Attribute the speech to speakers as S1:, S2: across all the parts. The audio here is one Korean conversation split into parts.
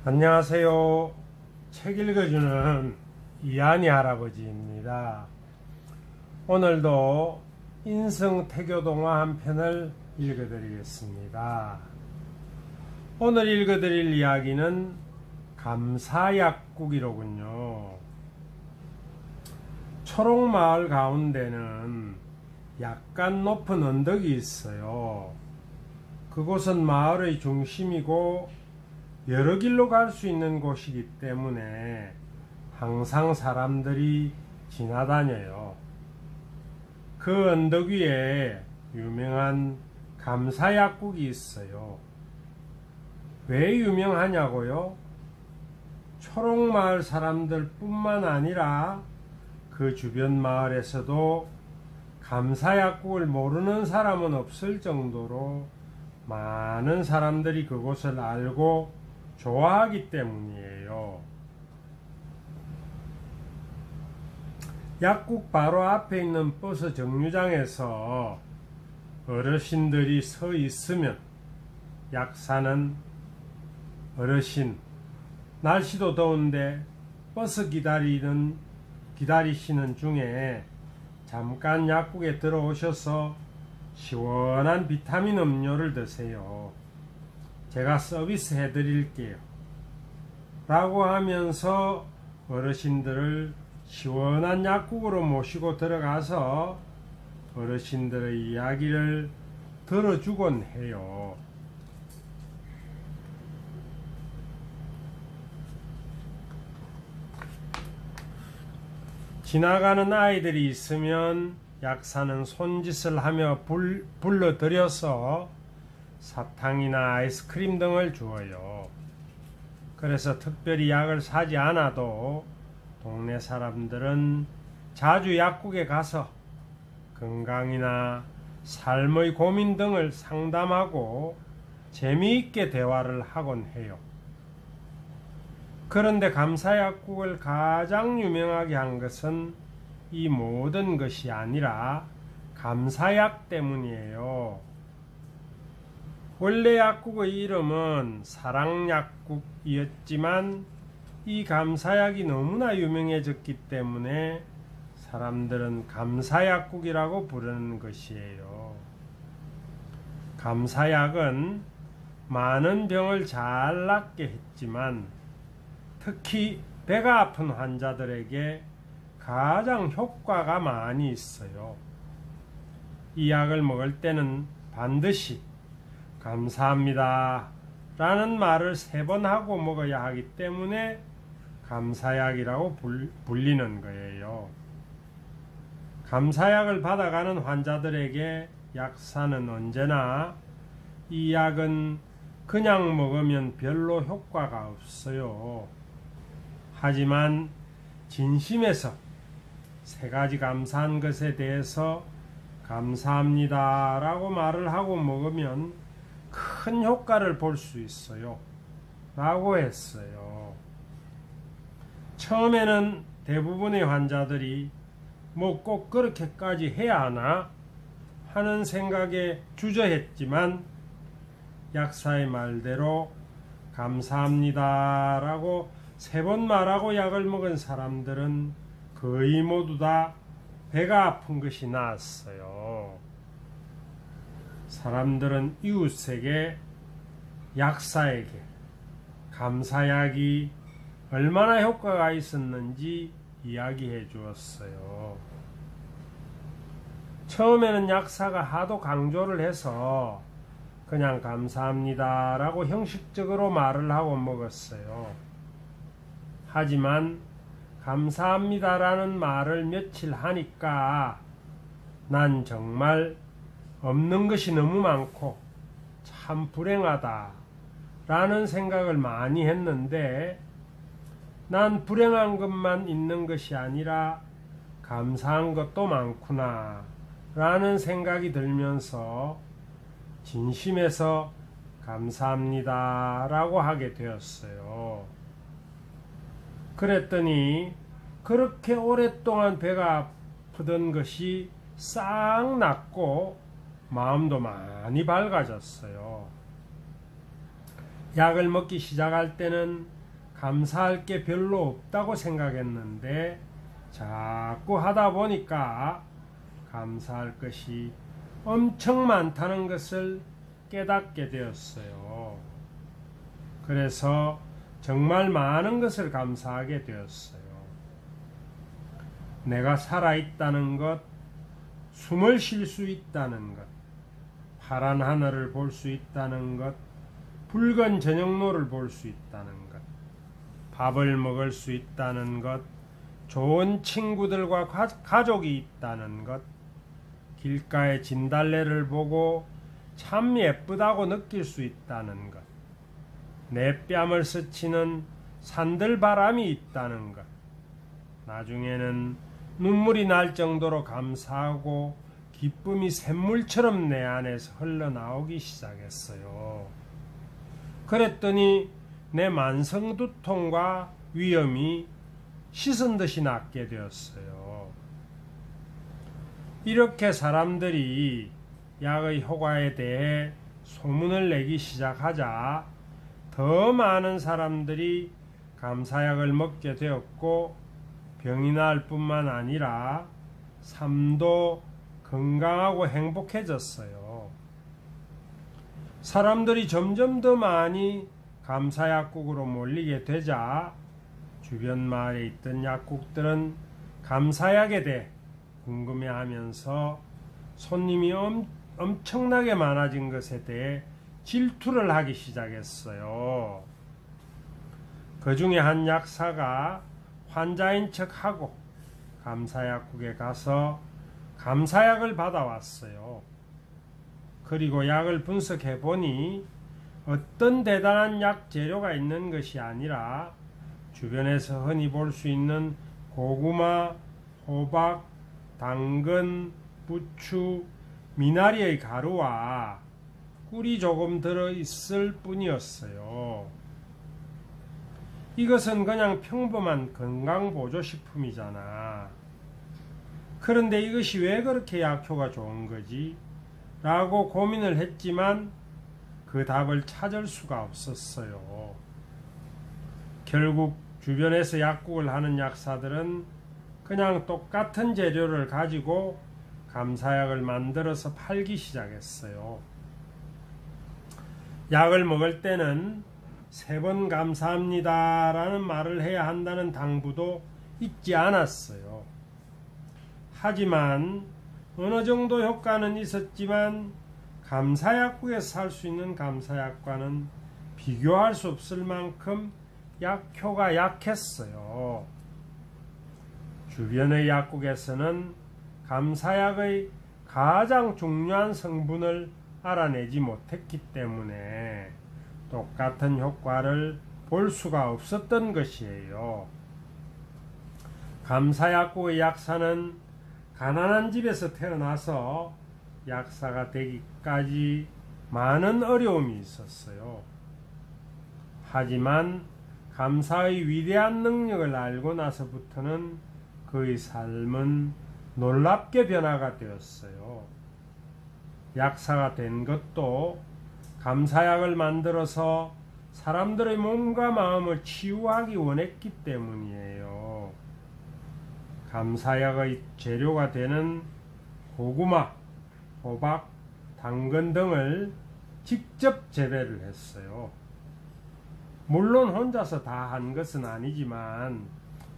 S1: 안녕하세요. 책 읽어주는 이한이 할아버지입니다. 오늘도 인성태교동화 한 편을 읽어드리겠습니다. 오늘 읽어드릴 이야기는 감사약국이로군요. 초록마을 가운데는 약간 높은 언덕이 있어요. 그곳은 마을의 중심이고 여러 길로 갈 수 있는 곳이기 때문에 항상 사람들이 지나다녀요. 그 언덕 위에 유명한 감사약국이 있어요. 왜 유명하냐고요? 초록마을 사람들 뿐만 아니라 그 주변 마을에서도 감사약국을 모르는 사람은 없을 정도로 많은 사람들이 그곳을 알고 좋아하기 때문이에요. 약국 바로 앞에 있는 버스 정류장에서 어르신들이 서 있으면 약사는 어르신, 날씨도 더운데 버스 기다리시는 중에 잠깐 약국에 들어오셔서 시원한 비타민 음료를 드세요. 제가 서비스 해드릴게요. 라고 하면서 어르신들을 시원한 약국으로 모시고 들어가서 어르신들의 이야기를 들어주곤 해요. 지나가는 아이들이 있으면 약사는 손짓을 하며 불러들여서 사탕이나 아이스크림 등을 주어요. 그래서 특별히 약을 사지 않아도 동네 사람들은 자주 약국에 가서 건강이나 삶의 고민 등을 상담하고 재미있게 대화를 하곤 해요. 그런데 감사약국을 가장 유명하게 한 것은 이 모든 것이 아니라 감사약 때문이에요. 원래 약국의 이름은 사랑약국이었지만 이 감사약이 너무나 유명해졌기 때문에 사람들은 감사약국이라고 부르는 것이에요. 감사약은 많은 병을 잘 낫게 했지만 특히 배가 아픈 환자들에게 가장 효과가 많이 있어요. 이 약을 먹을 때는 반드시 감사합니다 라는 말을 3번 하고 먹어야 하기 때문에 감사약이라고 불리는 거예요. 감사약을 받아가는 환자들에게 약사는 언제나 이 약은 그냥 먹으면 별로 효과가 없어요. 하지만 진심에서 3가지 감사한 것에 대해서 감사합니다 라고 말을 하고 먹으면 큰 효과를 볼 수 있어요 라고 했어요. 처음에는 대부분의 환자들이 뭐 꼭 그렇게까지 해야 하나 하는 생각에 주저했지만 약사의 말대로 감사합니다 라고 3번 말하고 약을 먹은 사람들은 거의 모두 다 배가 아픈 것이 나았어요. 사람들은 이웃에게, 약사에게 감사약이 얼마나 효과가 있었는지 이야기해 주었어요. 처음에는 약사가 하도 강조를 해서 그냥 감사합니다 라고 형식적으로 말을 하고 먹었어요. 하지만 감사합니다 라는 말을 며칠 하니까 난 정말 없는 것이 너무 많고 참 불행하다 라는 생각을 많이 했는데 난 불행한 것만 있는 것이 아니라 감사한 것도 많구나 라는 생각이 들면서 진심에서 감사합니다 라고 하게 되었어요. 그랬더니 그렇게 오랫동안 배가 아프던 것이 싹 낫고 마음도 많이 밝아졌어요. 약을 먹기 시작할 때는 감사할 게 별로 없다고 생각했는데 자꾸 하다 보니까 감사할 것이 엄청 많다는 것을 깨닫게 되었어요. 그래서 정말 많은 것을 감사하게 되었어요. 내가 살아있다는 것, 숨을 쉴 수 있다는 것, 파란 하늘을 볼 수 있다는 것, 붉은 저녁노를 볼 수 있다는 것, 밥을 먹을 수 있다는 것, 좋은 친구들과 가족이 있다는 것, 길가의 진달래를 보고 참 예쁘다고 느낄 수 있다는 것, 내 뺨을 스치는 산들바람이 있다는 것, 나중에는 눈물이 날 정도로 감사하고 기쁨이 샘물처럼 내 안에서 흘러나오기 시작했어요. 그랬더니 내 만성두통과 위염이 씻은 듯이 낫게 되었어요. 이렇게 사람들이 약의 효과에 대해 소문을 내기 시작하자 더 많은 사람들이 감사약을 먹게 되었고 병이 날 뿐만 아니라 삶도 건강하고 행복해졌어요. 사람들이 점점 더 많이 감사약국으로 몰리게 되자 주변 마을에 있던 약국들은 감사약에 대해 궁금해하면서 손님이 엄청나게 많아진 것에 대해 질투를 하기 시작했어요. 그 중에 한 약사가 환자인 척하고 감사약국에 가서 감사약을 받아왔어요. 그리고 약을 분석해 보니 어떤 대단한 약 재료가 있는 것이 아니라 주변에서 흔히 볼 수 있는 고구마, 호박, 당근, 부추, 미나리의 가루와 꿀이 조금 들어있을 뿐이었어요. 이것은 그냥 평범한 건강보조식품이잖아. 그런데 이것이 왜 그렇게 약효가 좋은 거지? 라고 고민을 했지만 그 답을 찾을 수가 없었어요. 결국 주변에서 약국을 하는 약사들은 그냥 똑같은 재료를 가지고 감사약을 만들어서 팔기 시작했어요. 약을 먹을 때는 3번 감사합니다 라는 말을 해야 한다는 당부도 있지 않았어요. 하지만 어느 정도 효과는 있었지만 감사약국에서 살 수 있는 감사약과는 비교할 수 없을 만큼 약효가 약했어요. 주변의 약국에서는 감사약의 가장 중요한 성분을 알아내지 못했기 때문에 똑같은 효과를 볼 수가 없었던 것이에요. 감사약국의 약사는 가난한 집에서 태어나서 약사가 되기까지 많은 어려움이 있었어요. 하지만 감사의 위대한 능력을 알고 나서부터는 그의 삶은 놀랍게 변화가 되었어요. 약사가 된 것도 감사약을 만들어서 사람들의 몸과 마음을 치유하기 원했기 때문이에요. 감사약의 재료가 되는 고구마, 호박, 당근 등을 직접 재배를 했어요. 물론 혼자서 다 한 것은 아니지만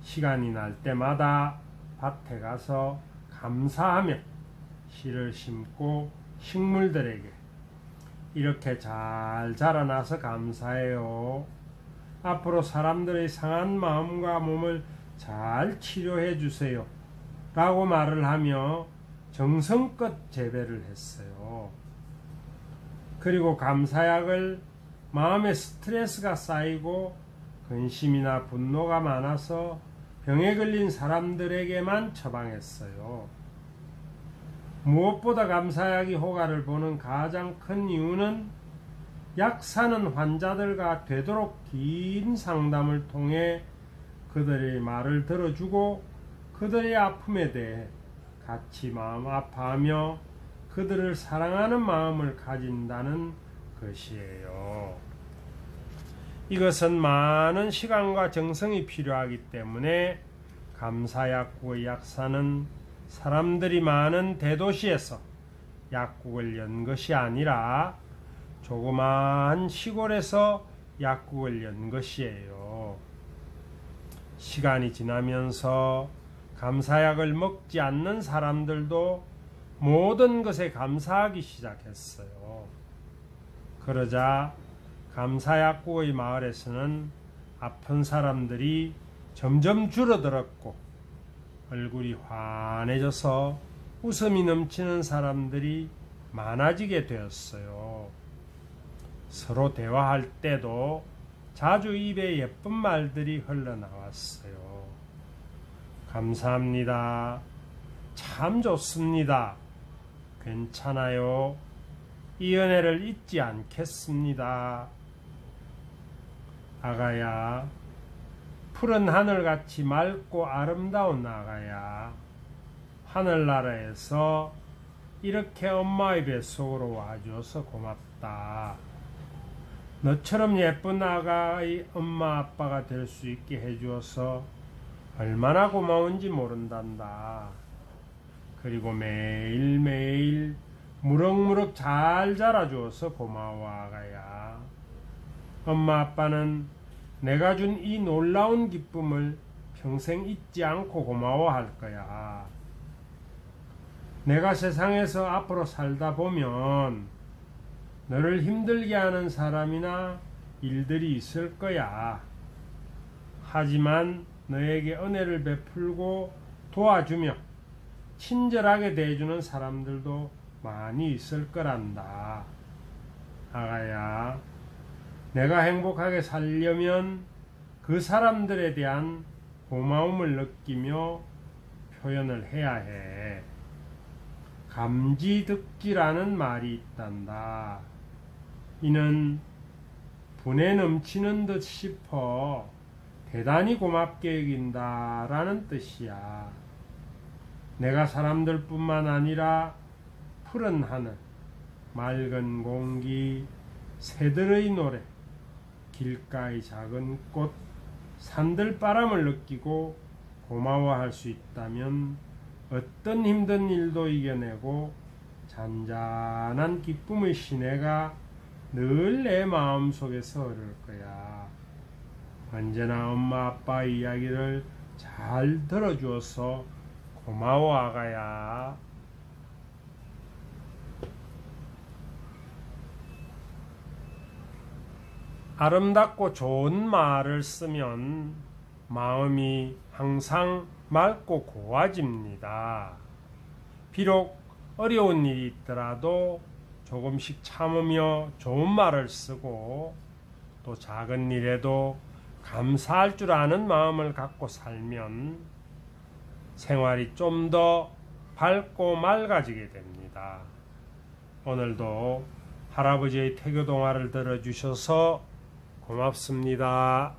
S1: 시간이 날 때마다 밭에 가서 감사하며 씨를 심고 식물들에게 이렇게 잘 자라나서 감사해요. 앞으로 사람들의 상한 마음과 몸을 잘 치료해 주세요. 라고 말을 하며 정성껏 재배를 했어요. 그리고 감사약을 마음에 스트레스가 쌓이고 근심이나 분노가 많아서 병에 걸린 사람들에게만 처방했어요. 무엇보다 감사약이 효과를 보는 가장 큰 이유는 약사는 환자들과 되도록 긴 상담을 통해 그들의 말을 들어주고 그들의 아픔에 대해 같이 마음 아파하며 그들을 사랑하는 마음을 가진다는 것이에요. 이것은 많은 시간과 정성이 필요하기 때문에 감사약국의 약사는 사람들이 많은 대도시에서 약국을 연 것이 아니라 조그마한 시골에서 약국을 연 것이에요. 시간이 지나면서 감사약을 먹지 않는 사람들도 모든 것에 감사하기 시작했어요. 그러자 감사약국의 마을에서는 아픈 사람들이 점점 줄어들었고 얼굴이 환해져서 웃음이 넘치는 사람들이 많아지게 되었어요. 서로 대화할 때도 자주 입에 예쁜 말들이 흘러나왔어요. 감사합니다. 참 좋습니다. 괜찮아요. 이 은혜를 잊지 않겠습니다. 아가야, 푸른 하늘같이 맑고 아름다운 아가야, 하늘나라에서 이렇게 엄마의 뱃속으로 와줘서 고맙다. 너처럼 예쁜 아가의 엄마 아빠가 될 수 있게 해주어서 얼마나 고마운지 모른단다. 그리고 매일매일 무럭무럭 잘 자라주어서 고마워 아가야. 엄마 아빠는 내가 준 이 놀라운 기쁨을 평생 잊지 않고 고마워할 거야. 내가 세상에서 앞으로 살다 보면 너를 힘들게 하는 사람이나 일들이 있을 거야. 하지만 너에게 은혜를 베풀고 도와주며 친절하게 대해주는 사람들도 많이 있을 거란다. 아가야, 내가 행복하게 살려면 그 사람들에 대한 고마움을 느끼며 표현을 해야 해. 감지득지라는 말이 있단다. 이는 분에 넘치는 듯 싶어 대단히 고맙게 여긴다 라는 뜻이야. 내가 사람들뿐만 아니라 푸른 하늘, 맑은 공기, 새들의 노래, 길가의 작은 꽃, 산들 바람을 느끼고 고마워할 수 있다면 어떤 힘든 일도 이겨내고 잔잔한 기쁨의 시내가 늘 내 마음속에서 흐를 거야. 언제나 엄마 아빠의 이야기를 잘 들어주어서 고마워 아가야. 아름답고 좋은 말을 쓰면 마음이 항상 맑고 고와집니다. 비록 어려운 일이 있더라도 조금씩 참으며 좋은 말을 쓰고 또 작은 일에도 감사할 줄 아는 마음을 갖고 살면 생활이 좀 더 밝고 맑아지게 됩니다. 오늘도 할아버지의 태교 동화를 들어주셔서 고맙습니다.